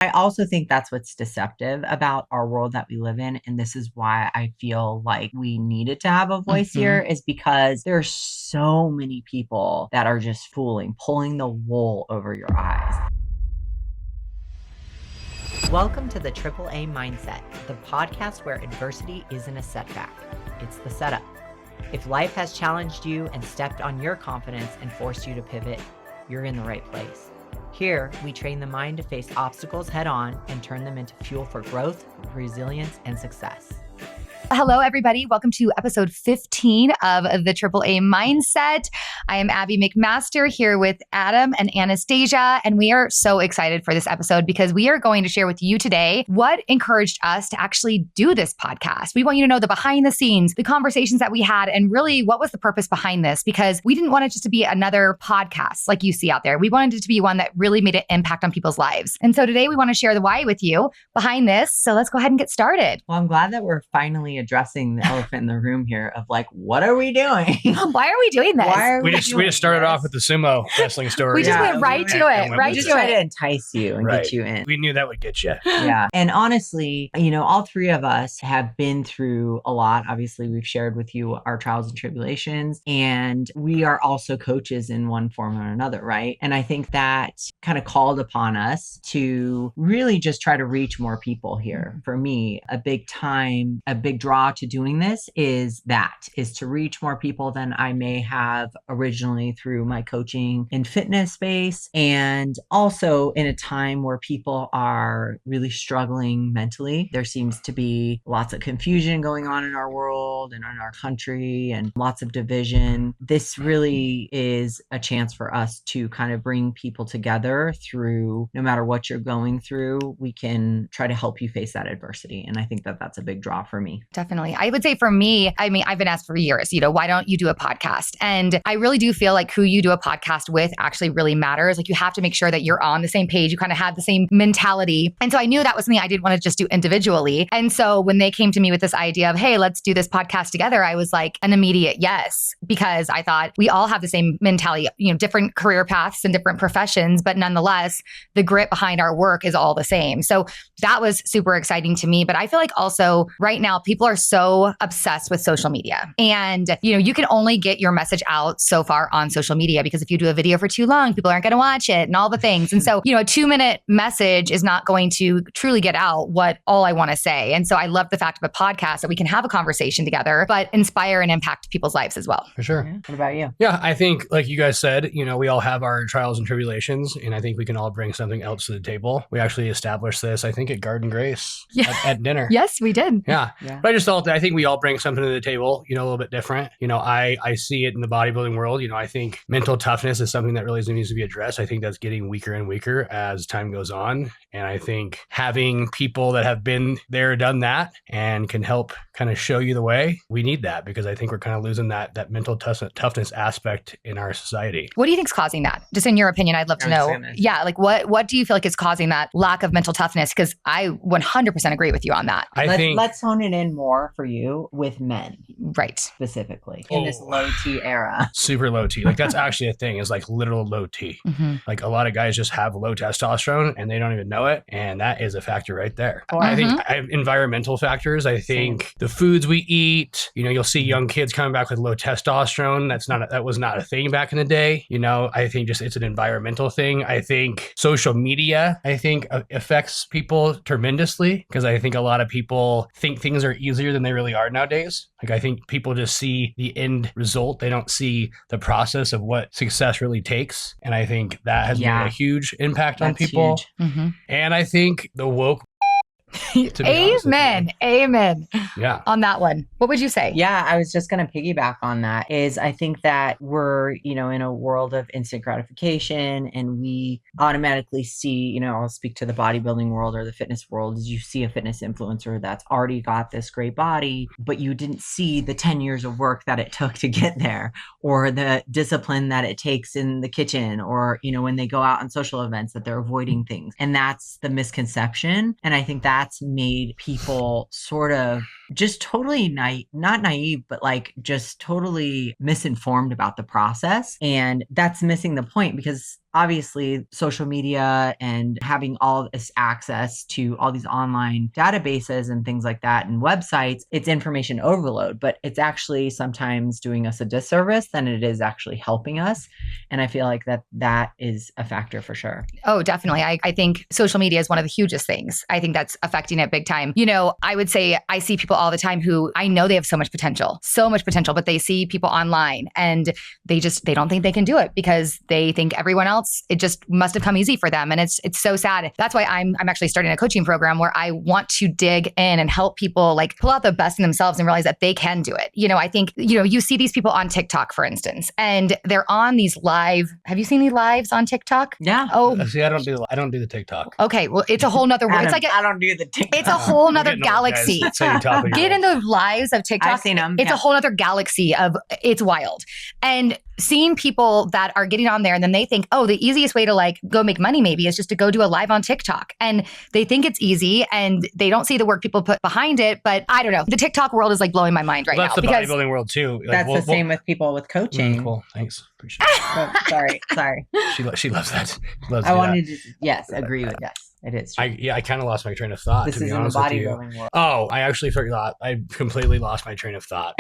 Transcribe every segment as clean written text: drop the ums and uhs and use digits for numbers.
I also think that's what's deceptive about our world that we live in. And this is why I feel like we needed to have a voice here, is because there's so many people that are just pulling the wool over your eyes. Welcome to the AAA Mindset, the podcast where adversity isn't a setback, it's the setup. If life has challenged you and stepped on your confidence and forced you to pivot, you're in the right place. Here, we train the mind to face obstacles head on and turn them into fuel for growth, resilience, and success. Hello, everybody. Welcome to episode 15 of the AAA Mindset. I am Abby McMaster here with Adam and Anastasia, and we are so excited for this episode because we are going to share with you today what encouraged us to actually do this podcast. We want you to know the behind the scenes, the conversations that we had, and really what was the purpose behind this, because we didn't want it just to be another podcast like you see out there. We wanted it to be one that really made an impact on people's lives. And so today we want to share the why with you behind this. So let's go ahead and get started. Well, I'm glad that we're finally addressing the elephant in the room here of like, what are we doing? Why are we doing this? We just started off with the sumo wrestling story. We just went right to it. We just try to entice you and get you in. We knew that would get you. Yeah. And honestly, all three of us have been through a lot. Obviously, we've shared with you our trials and tribulations, and we are also coaches in one form or another, right? And I think that kind of called upon us to really just try to reach more people here. For me, a big draw to doing this is to reach more people than I may have originally through my coaching and fitness space. And also in a time where people are really struggling mentally, there seems to be lots of confusion going on in our world and in our country and lots of division. This really is a chance for us to kind of bring people together through, no matter what you're going through, we can try to help you face that adversity. And I think that that's a big draw for me. Definitely. I would say for me, I've been asked for years, why don't you do a podcast? And I really do feel like who you do a podcast with actually really matters. Like you have to make sure that you're on the same page. You kind of have the same mentality. And so I knew that was something I didn't want to just do individually. And so when they came to me with this idea of, hey, let's do this podcast together, I was like an immediate yes, because I thought we all have the same mentality, different career paths and different professions, but nonetheless, the grit behind our work is all the same. So that was super exciting to me. But I feel like also right now, people are so obsessed with social media. And, you can only get your message out so far on social media, because if you do a video for too long, people aren't going to watch it and all the things. And so, a 2-minute message is not going to truly get out what all I want to say. And so I love the fact of a podcast that we can have a conversation together, but inspire and impact people's lives as well. For sure. Yeah. What about you? Yeah, I think like you guys said, we all have our trials and tribulations, and I think we can all bring something else to the table. We actually established this, I think, at Garden Grace at dinner. Yes, we did. Yeah. But I just thought that I think we all bring something to the table, a little bit different. I see it in the bodybuilding world. I think mental toughness is something that really needs to be addressed. I think that's getting weaker and weaker as time goes on. And I think having people that have been there, done that, and can help kind of show you the way, we need that, because I think we're kind of losing that mental toughness aspect in our society. What do you think is causing that? Just in your opinion, I'd love to know. Yeah, like what do you feel like is causing that lack of mental toughness? Because I 100% agree with you on that. Let's hone it in more for you with men. Right. Specifically in this low T era. Super low T. Like that's actually a thing, is like literal low T. Mm-hmm. Like a lot of guys just have low testosterone and they don't even know it. And that is a factor right there. Mm-hmm. I think environmental factors. I think the foods we eat, you'll see young kids coming back with low testosterone. That was not a thing back in the day. I think just it's an environmental thing. I think social media, affects people tremendously, because I think a lot of people think things are easier than they really are nowadays. Like I think people just see the end result. They don't see the process of what success really takes. And I think that has made a huge impact on people. Mm-hmm. And I think the woke Amen. Yeah. On that one. What would you say? Yeah, I was just going to piggyback on that. I think that we're, in a world of instant gratification, and we automatically see, I'll speak to the bodybuilding world or the fitness world, is you see a fitness influencer that's already got this great body, but you didn't see the 10 years of work that it took to get there, or the discipline that it takes in the kitchen, or, when they go out on social events, that they're avoiding things. And that's the misconception. And I think that's made people sort of just totally not naive, but like just totally misinformed about the process. And that's missing the point, because obviously social media and having all this access to all these online databases and things like that and websites, it's information overload, but it's actually sometimes doing us a disservice than it is actually helping us. And I feel like that is a factor for sure. Oh, definitely. I think social media is one of the hugest things. I think that's affecting it big time. I would say I see people all the time who I know they have so much potential, but they see people online and they don't think they can do it because they think everyone else, it just must have come easy for them. And it's so sad. That's why I'm actually starting a coaching program where I want to dig in and help people like pull out the best in themselves and realize that they can do it. I think, you see these people on TikTok, for instance, and they're on these live. Have you seen these lives on TikTok? Yeah. Oh, see, I don't do the TikTok. Okay. Well, it's a whole nother world. It's like I don't do the TikTok. It's a whole nother galaxy. Get in the lives of TikTok. I've seen them. It's a whole other galaxy of it's wild. And seeing people that are getting on there and then they think, oh, the easiest way to like go make money maybe is just to go do a live on TikTok. And they think it's easy and they don't see the work people put behind it. But I don't know. The TikTok world is like blowing my mind right now. That's the bodybuilding world too. Like, that's the same with people with coaching. Cool. Thanks. Appreciate it. Oh, sorry. She loves that. I wanted to, agree with yes. It is true. I kind of lost my train of thought, this to be is honest in the with you. bodybuilding world. Oh, I actually forgot. I completely lost my train of thought.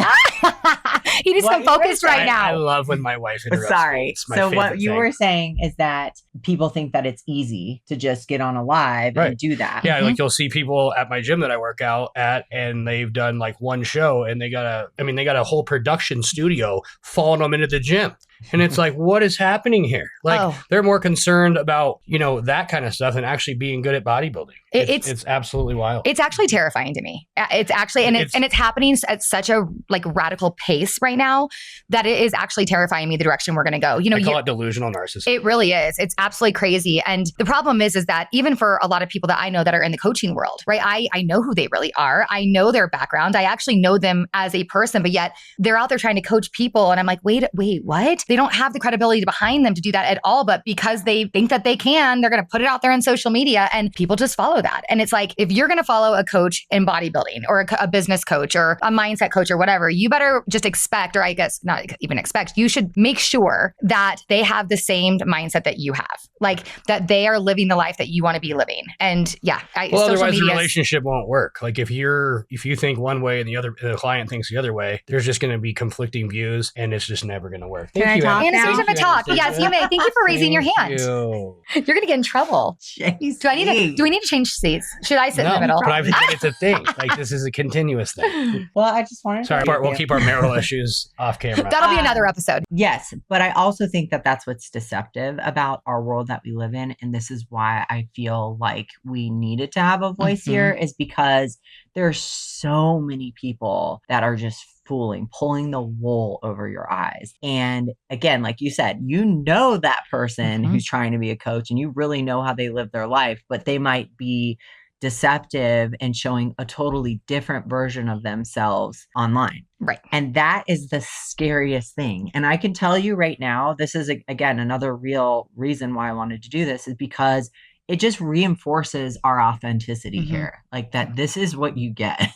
He needs some focus right now. I love when my wife interrupts Sorry. me. It's my so favorite what you thing. were saying is that people think that it's easy to just get on a live and do that. Yeah, like you'll see people at my gym that I work out at, and they've done like one show, and they got a whole production studio following them into the gym. And it's like, what is happening here? Like, they're more concerned about, that kind of stuff than actually being good at bodybuilding. It's absolutely wild. It's actually terrifying to me. It's actually, it's happening at such a like radical pace right now that it is actually terrifying me the direction we're going to go. I call it delusional narcissism. It really is. It's absolutely crazy. And the problem is that even for a lot of people that I know that are in the coaching world, right? I know who they really are. I know their background. I actually know them as a person, but yet they're out there trying to coach people. And I'm like, wait, what? They don't have the credibility behind them to do that at all. But because they think that they can, they're going to put it out there on social media and people just follow that. And it's like, if you're going to follow a coach in bodybuilding or a business coach or a mindset coach or whatever, you better just expect, or I guess not even expect, you should make sure that they have the same mindset that you have, like that they are living the life that you want to be living. And otherwise the relationship won't work. Like if you think one way and the client thinks the other way, there's just going to be conflicting views and it's just never going to work. Thank you. Anastasia to talk. Yes, you may. Thank you for raising your hand. You're going to get in trouble. Jeez. Do we need to change seats? Should I sit in the middle? But I think it's a thing. Like this is a continuous thing. Well, I just wanted to. Sorry, we'll keep our marital issues off camera. That'll be another episode. Yes, but I also think that that's what's deceptive about our world that we live in, and this is why I feel like we needed to have a voice here, is because there's so many people that are just pulling the wool over your eyes. And again, like you said, that person who's trying to be a coach and you really know how they live their life, but they might be deceptive and showing a totally different version of themselves online. Right. And that is the scariest thing. And I can tell you right now, this is again, another real reason why I wanted to do this is because it just reinforces our authenticity here. Like that this is what you get.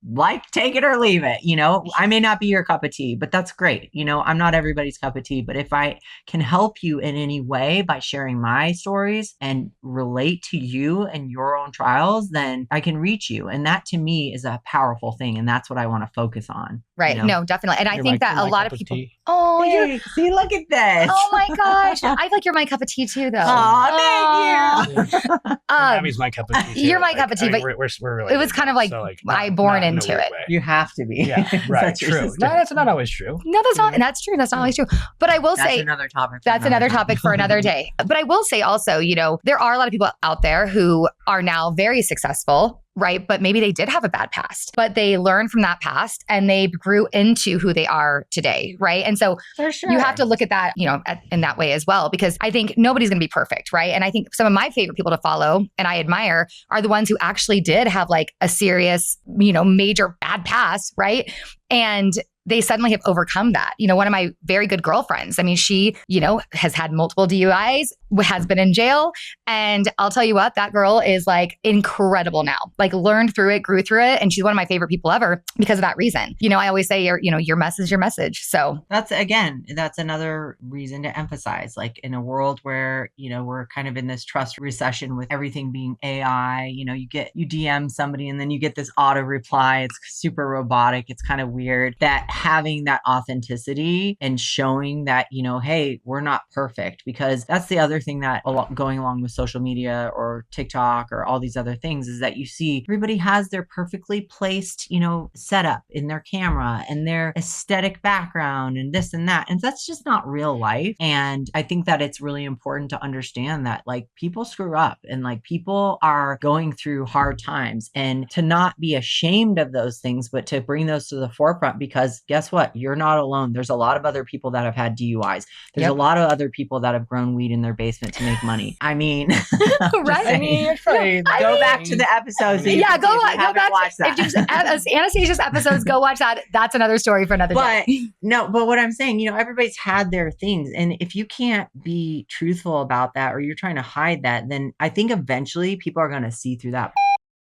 like take it or leave it. I may not be your cup of tea, but that's great. I'm not everybody's cup of tea, but if I can help you in any way by sharing my stories and relate to you and your own trials, then I can reach you. And that to me is a powerful thing. And that's what I want to focus on. Right. No, definitely. And I think that a lot of people, see, look at this. Oh my gosh. I feel like you're my cup of tea too, though. Oh, thank you. Abby's my cup of tea too. You're my cup of tea, but we're really it was kind of like, I born into it. You have to be. Yeah, right. True. No, that's not always true. No, that's not. That's true. That's not always true. But I will say another topic. That's another topic for another day. But I will say also, there are a lot of people out there who are now very successful. Right. But maybe they did have a bad past, but they learned from that past and they grew into who they are today. Right. And so you have to look at that, in that way as well, because I think nobody's going to be perfect. Right. And I think some of my favorite people to follow and I admire are the ones who actually did have like a serious, major bad past. Right. And they suddenly have overcome that. One of my very good girlfriends, I mean, she, has had multiple DUIs, has been in jail. And I'll tell you what, that girl is like incredible now, like learned through it, grew through it. And she's one of my favorite people ever because of that reason. I always say your message is your message. So that's another reason to emphasize, like in a world where, we're kind of in this trust recession with everything being AI, you DM somebody and then you get this auto reply. It's super robotic. It's kind of weird that having that authenticity and showing that, hey, we're not perfect, because that's the other thing that going along with social media or TikTok or all these other things is that you see everybody has their perfectly placed, setup in their camera and their aesthetic background and this and that. And that's just not real life. And I think that it's really important to understand that like people screw up and like people are going through hard times, and to not be ashamed of those things, but to bring those to the forefront, because guess what? You're not alone. There's a lot of other people that have had DUIs. There's a lot of other people that have grown weed in their basement to make money. I mean, right? Go back to the episodes. Go back. Watch that. If Anastasia's episodes, go watch that. That's another story for another day. But what I'm saying, everybody's had their things. And if you can't be truthful about that, or you're trying to hide that, then I think eventually people are going to see through that.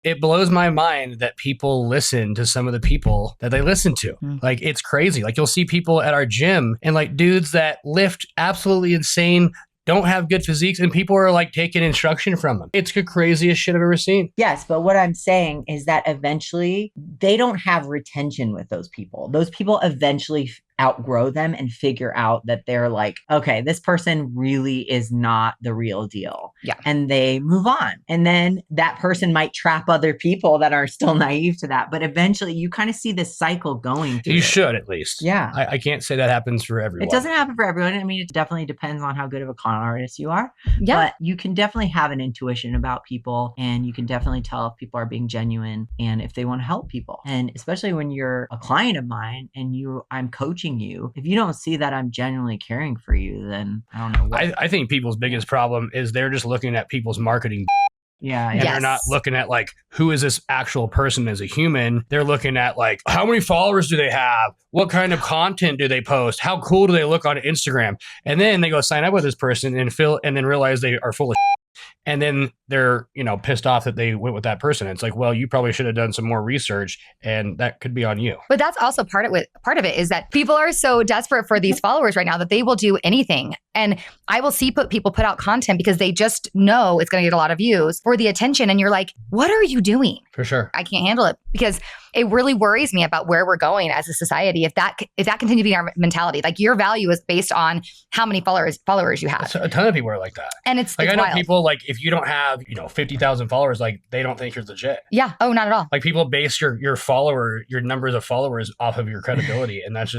It blows my mind that people listen to some of the people that they listen to. Like, it's crazy. Like, you'll see people at our gym and like dudes that lift absolutely insane, don't have good physiques, and people are like taking instruction from them. It's the craziest shit I've ever seen. Yes, but what I'm saying is that eventually they don't have retention with those people. Those people eventually outgrow them and figure out that they're like, okay, this person really is not the real deal. Yeah. And they move on. And then that person might trap other people that are still naive to that. But eventually you kind of see this cycle going through. You should, at least. Yeah. I can't say that happens for everyone. It doesn't happen for everyone. I mean, it definitely depends on how good of a con artist you are. Yeah. But you can definitely have an intuition about people, and you can definitely tell if people are being genuine and if they want to help people. And especially when you're a client of mine and I'm coaching you, if you don't see that I'm genuinely caring for you, then I don't know what. I think people's biggest problem is they're just looking at people's marketing. Yeah. And they're not looking at like, who is this actual person as a human? They're looking at like, how many followers do they have? What kind of content do they post? How cool do they look on Instagram? And then they go sign up with this person and then realize they are full of shit. And then they're, pissed off that they went with that person. It's like, well, you probably should have done some more research, and that could be on you. But that's also part of it is that people are so desperate for these followers right now that they will do anything. And I will see people put out content because they just know it's going to get a lot of views for the attention. And you're like, what are you doing? For sure. I can't handle it, because it really worries me about where we're going as a society. If that continues to be our mentality, like your value is based on how many followers you have. A ton of people are like that. And it's I know wild. people like, if you don't have, 50,000 followers, like they don't think you're legit. Yeah. Oh, not at all. Like people base your numbers of followers off of your credibility. And that's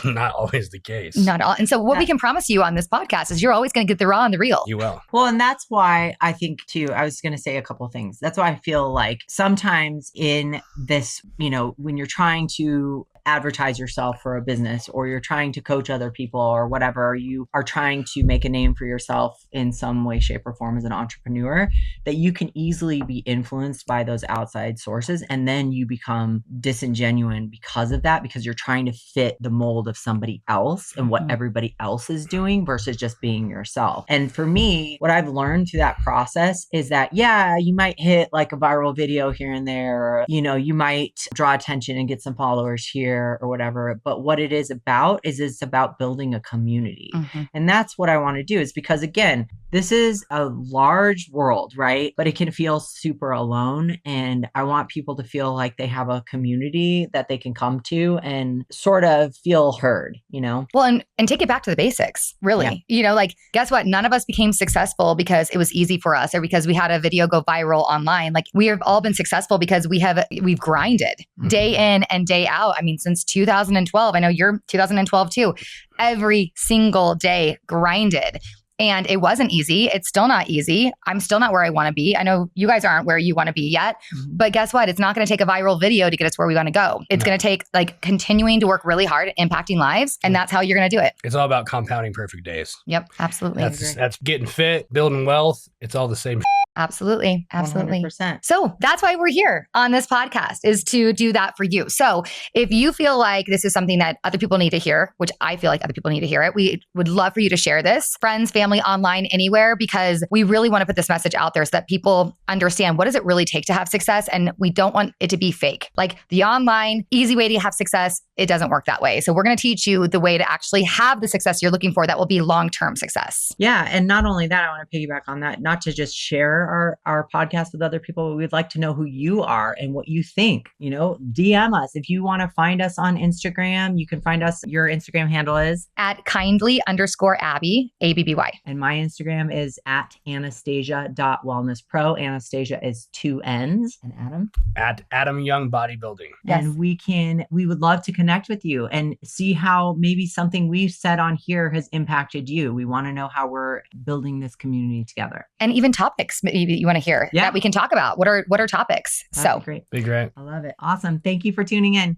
not always the case. Not at all. And so what we can promise you on this podcast is you're always going to get the raw and the real. You will. Well, and that's why I think too, I was going to say a couple of things. That's why I feel like sometimes in this, when you're trying to advertise yourself for a business, or you're trying to coach other people, or whatever, you are trying to make a name for yourself in some way, shape, or form as an entrepreneur, that you can easily be influenced by those outside sources. And then you become disingenuine because of that, because you're trying to fit the mold of somebody else and what everybody else is doing versus just being yourself. And for me, what I've learned through that process is that, yeah, you might hit like a viral video here and there, or, you might draw attention and get some followers here or whatever. But what it is about is it's about building a community. Mm-hmm. And that's what I want to do, is because, again, this is a large world, right? But it can feel super alone. And I want people to feel like they have a community that they can come to and sort of feel heard, Well, and take it back to the basics, really. Yeah. Like, guess what? None of us became successful because it was easy for us or because we had a video go viral online. Like, we have all been successful because we've grinded day in and day out. I mean, since 2012, I know you're 2012 too, every single day grinded. And it wasn't easy. It's still not easy. I'm still not where I want to be. I know you guys aren't where you want to be yet, but guess what? It's not going to take a viral video to get us where we want to go. It's going to take like continuing to work really hard, impacting lives. And that's how you're going to do it. It's all about compounding perfect days. Yep, absolutely. That's getting fit, building wealth. It's all the same. Absolutely. Absolutely. 100%. So that's why we're here on this podcast, is to do that for you. So if you feel like this is something that other people need to hear, which I feel like other people need to hear it, we would love for you to share this, friends, family, online, anywhere, because we really want to put this message out there so that people understand what does it really take to have success. And we don't want it to be fake. Like the online easy way to have success, it doesn't work that way. So we're going to teach you the way to actually have the success you're looking for that will be long-term success. Yeah. And not only that, I want to piggyback on that, not to just share our podcast with other people, but we'd like to know who you are and what you think. DM us. If you want to find us on Instagram, you can find us. Your Instagram handle is at kindly_Abby, ABBY. And my Instagram is at anastasia.wellnesspro. Anastasia is 2 N's. And Adam? At Adam Young Bodybuilding. Yes. And we would love to connect with you and see how maybe something we've said on here has impacted you. We want to know how we're building this community together. And even topics maybe you want to hear that we can talk about. What are topics? That'd be great. Be great. I love it. Awesome. Thank you for tuning in.